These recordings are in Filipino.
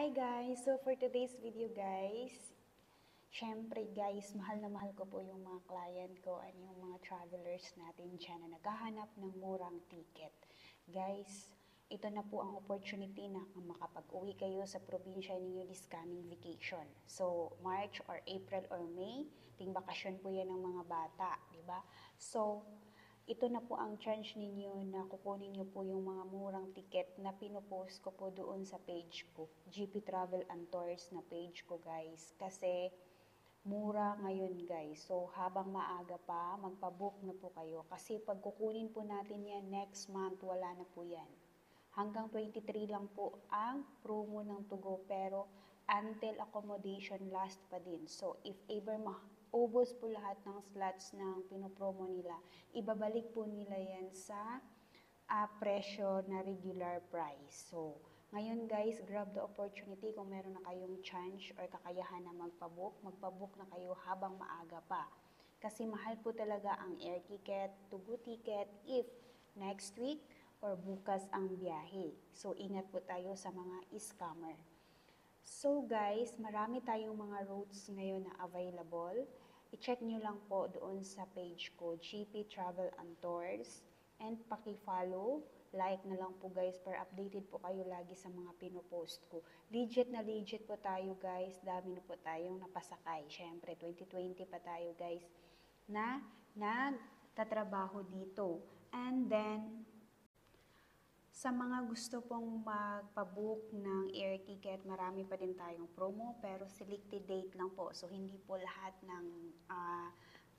Hi guys! So for today's video guys, syempre guys, mahal na mahal ko po yung mga client ko at yung mga travelers natin dyan na naghahanap ng murang ticket. Guys, ito na po ang opportunity na makapag-uwi kayo sa probinsya ninyo this coming vacation. So, March or April or May, ting bakasyon po yan ng mga bata, di ba? So, ito na po ang chance ninyo na kukunin nyo po yung mga murang ticket na pinopost ko po doon sa page ko, GP Travel and Tours na page ko guys. Kasi mura ngayon guys. So habang maaga pa, magpabook na po kayo. Kasi pag kukunin po natin yan next month, wala na po yan. Hanggang 23 lang po ang promo ng Tugo pero until accommodation last pa din. So if ever ubos po lahat ng slots ng pinopromo nila, ibabalik po nila yan sa presyo na regular price. So, ngayon guys, grab the opportunity kung meron na kayong chance or kakayahan na magpabook na kayo habang maaga pa. Kasi mahal po talaga ang air ticket, Tugo ticket, if next week or bukas ang biyahe. So, ingat po tayo sa mga scammer. So guys, marami tayong mga routes ngayon na available. I-check nyo lang po doon sa page ko, GP Travel and Tours. And paki-follow, like na lang po guys para updated po kayo lagi sa mga pinopost ko. Legit na legit po tayo guys, dami na po tayong napasakay. Syempre, 2020 pa tayo guys na nagtatrabaho dito. And then, sa mga gusto pong magpabook ng air ticket, marami pa din tayong promo pero selected date lang po. So, hindi po lahat ng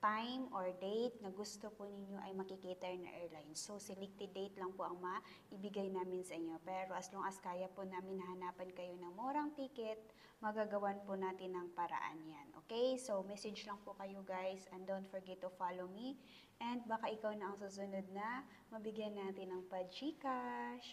time or date na gusto po ninyo ay makikater na airline. So, selected date lang po ang maibigay namin sa inyo. Pero as long as kaya po namin hanapan kayo ng murang ticket, magagawan po natin ng paraan yan. Okay? So, message lang po kayo guys and don't forget to follow me. And baka ikaw na ang susunod na mabigyan natin ng pa-Gcash.